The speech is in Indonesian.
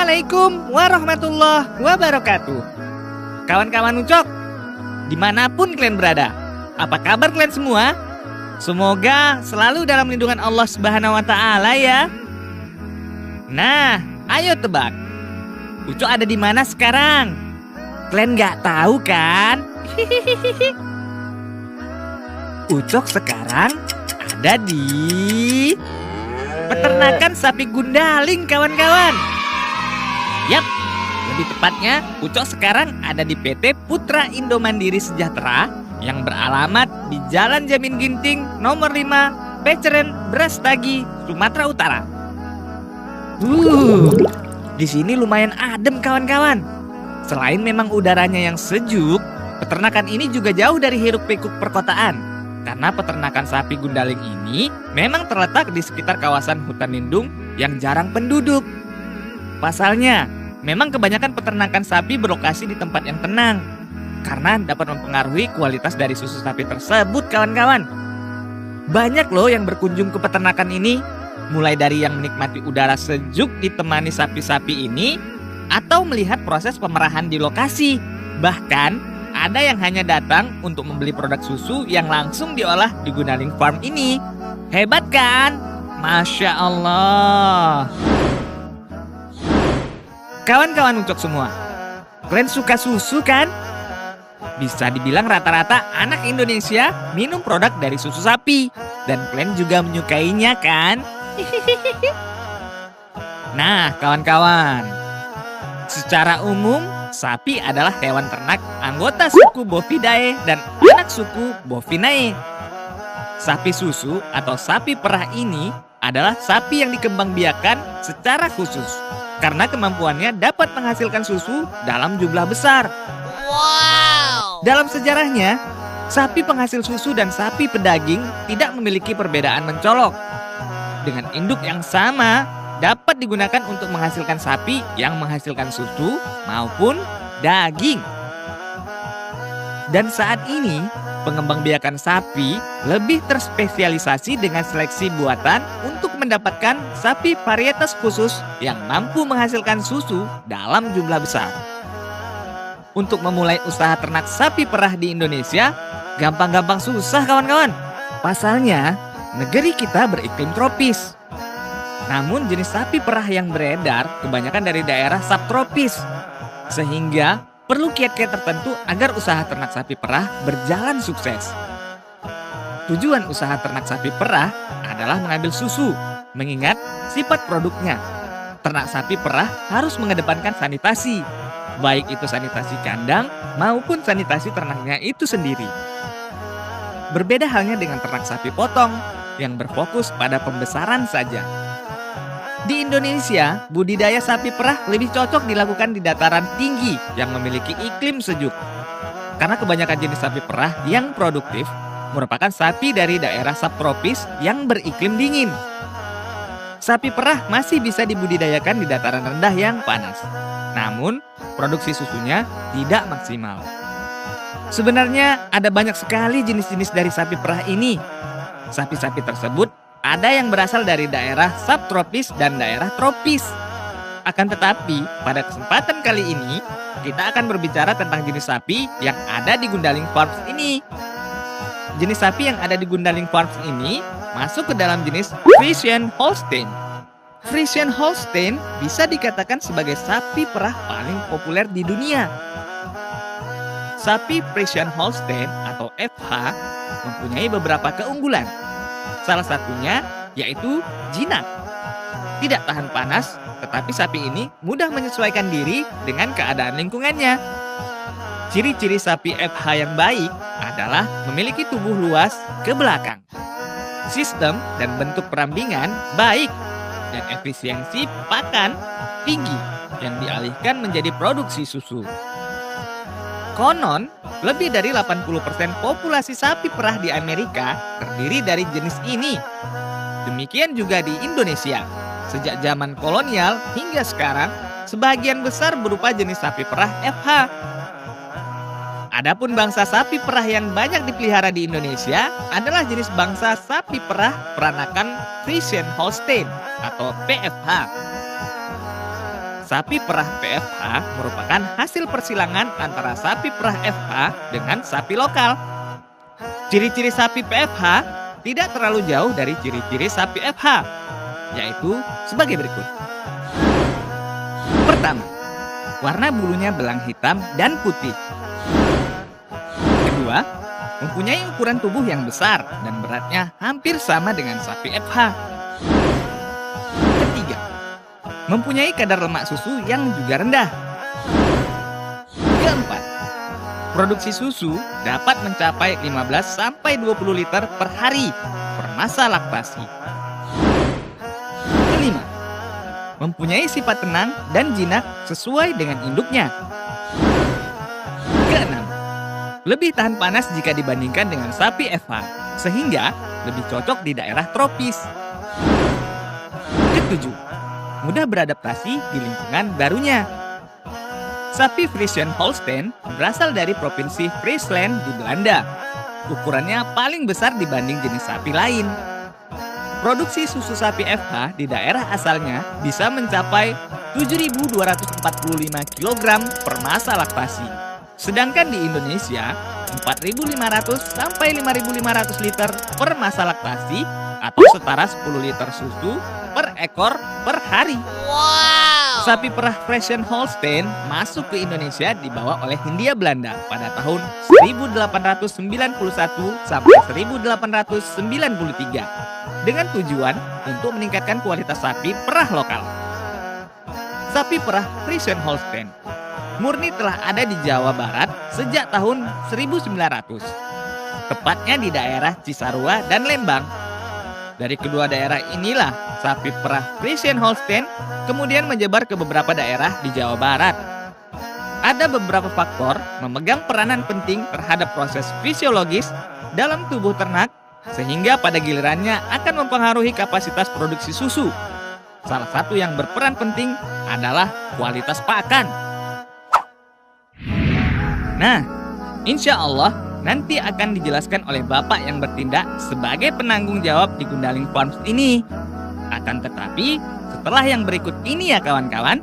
Assalamualaikum warahmatullahi wabarakatuh. Kawan-kawan Ucok, dimanapun kalian berada, apa kabar kalian semua? Semoga selalu dalam lindungan Allah Subhanahu wa Ta'ala ya. Nah, ayo tebak, Ucok ada di mana sekarang? Kalian nggak tahu kan? Ucok sekarang ada di peternakan sapi gundaling, kawan-kawan. Yap, lebih tepatnya Ucok sekarang ada di PT Putra Indo Mandiri Sejahtera yang beralamat di Jalan Jamin Ginting nomor 5, Peceren, Brastagi, Sumatera Utara. Di sini lumayan adem, kawan-kawan. Selain memang udaranya yang sejuk, peternakan ini juga jauh dari hiruk-pikuk perkotaan. Karena peternakan sapi gundaling ini memang terletak di sekitar kawasan hutan lindung yang jarang penduduk. Pasalnya, memang kebanyakan peternakan sapi berlokasi di tempat yang tenang. Karena dapat mempengaruhi kualitas dari susu sapi tersebut, kawan-kawan. Banyak loh yang berkunjung ke peternakan ini, mulai dari yang menikmati udara sejuk ditemani sapi-sapi ini, atau melihat proses pemerahan di lokasi. Bahkan, ada yang hanya datang untuk membeli produk susu yang langsung diolah di Gundaling Farm ini. Hebat kan? Masya Allah. Kawan-kawan Ucok semua, kalian suka susu kan? Bisa dibilang rata-rata anak Indonesia minum produk dari susu sapi. Dan kalian juga menyukainya kan? Nah, kawan-kawan, secara umum, sapi adalah hewan ternak anggota suku Bovidae dan anak suku Bovinae. Sapi susu atau sapi perah ini adalah sapi yang dikembangbiakan secara khusus karena kemampuannya dapat menghasilkan susu dalam jumlah besar. Wow! Dalam sejarahnya, sapi penghasil susu dan sapi pedaging tidak memiliki perbedaan mencolok. Dengan induk yang sama, dapat digunakan untuk menghasilkan sapi yang menghasilkan susu maupun daging. Dan saat ini, pengembangbiakan sapi lebih terspesialisasi dengan seleksi buatan untuk mendapatkan sapi varietas khusus yang mampu menghasilkan susu dalam jumlah besar. Untuk memulai usaha ternak sapi perah di Indonesia, gampang-gampang susah, kawan-kawan. Pasalnya, negeri kita beriklim tropis. Namun jenis sapi perah yang beredar kebanyakan dari daerah subtropis. Sehingga perlu kiat-kiat tertentu agar usaha ternak sapi perah berjalan sukses. Tujuan usaha ternak sapi perah adalah mengambil susu, mengingat sifat produknya. Ternak sapi perah harus mengedepankan sanitasi, baik itu sanitasi kandang maupun sanitasi ternaknya itu sendiri. Berbeda halnya dengan ternak sapi potong yang berfokus pada pembesaran saja. Di Indonesia, budidaya sapi perah lebih cocok dilakukan di dataran tinggi yang memiliki iklim sejuk. Karena kebanyakan jenis sapi perah yang produktif merupakan sapi dari daerah subtropis yang beriklim dingin. Sapi perah masih bisa dibudidayakan di dataran rendah yang panas. Namun, produksi susunya tidak maksimal. Sebenarnya ada banyak sekali jenis-jenis dari sapi perah ini. Sapi-sapi tersebut ada yang berasal dari daerah subtropis dan daerah tropis. Akan tetapi, pada kesempatan kali ini, kita akan berbicara tentang jenis sapi yang ada di Gundaling Farms ini. Jenis sapi yang ada di Gundaling Farms ini masuk ke dalam jenis Friesian Holstein. Friesian Holstein bisa dikatakan sebagai sapi perah paling populer di dunia. Sapi Friesian Holstein atau FH mempunyai beberapa keunggulan. Salah satunya yaitu jinak. Tidak tahan panas, tetapi sapi ini mudah menyesuaikan diri dengan keadaan lingkungannya. Ciri-ciri sapi FH yang baik adalah memiliki tubuh luas ke belakang. Sistem dan bentuk perambingan baik dan efisiensi pakan tinggi yang dialihkan menjadi produksi susu. Konon, lebih dari 80% populasi sapi perah di Amerika terdiri dari jenis ini. Demikian juga di Indonesia. Sejak zaman kolonial hingga sekarang, sebagian besar berupa jenis sapi perah FH. Adapun bangsa sapi perah yang banyak dipelihara di Indonesia adalah jenis bangsa sapi perah peranakan Friesian Holstein atau PFH. sapi perah PFH merupakan hasil persilangan antara sapi perah FH dengan sapi lokal. Ciri-ciri sapi PFH tidak terlalu jauh dari ciri-ciri sapi FH, yaitu sebagai berikut. Pertama, warna bulunya belang hitam dan putih. Kedua, mempunyai ukuran tubuh yang besar dan beratnya hampir sama dengan sapi FH. Ketiga, mempunyai kadar lemak susu yang juga rendah. Keempat, produksi susu dapat mencapai 15-20 liter per hari per masa laktasi. Kelima, mempunyai sifat tenang dan jinak sesuai dengan induknya. Keenam, lebih tahan panas jika dibandingkan dengan sapi FH, sehingga lebih cocok di daerah tropis. Ketujuh, mudah beradaptasi di lingkungan barunya. Sapi Friesian Holstein berasal dari provinsi Friesland di Belanda. Ukurannya paling besar dibanding jenis sapi lain. Produksi susu sapi FH di daerah asalnya bisa mencapai 7.245 kg per masa laktasi. Sedangkan di Indonesia, 4.500 sampai 5.500 liter per masa laktasi atau setara 10 liter susu per ekor per hari. Wow! Sapi perah Friesian Holstein masuk ke Indonesia dibawa oleh Hindia Belanda pada tahun 1891 sampai 1893 dengan tujuan untuk meningkatkan kualitas sapi perah lokal. Sapi perah Friesian Holstein murni telah ada di Jawa Barat sejak tahun 1900, tepatnya di daerah Cisarua dan Lembang. Dari kedua daerah inilah sapi perah Friesian Holstein kemudian menyebar ke beberapa daerah di Jawa Barat. Ada beberapa faktor memegang peranan penting terhadap proses fisiologis dalam tubuh ternak sehingga pada gilirannya akan mempengaruhi kapasitas produksi susu. Salah satu yang berperan penting adalah kualitas pakan. Nah, insya Allah nanti akan dijelaskan oleh Bapak yang bertindak sebagai penanggung jawab di Gundaling Farms ini. Akan tetapi, setelah yang berikut ini ya kawan-kawan,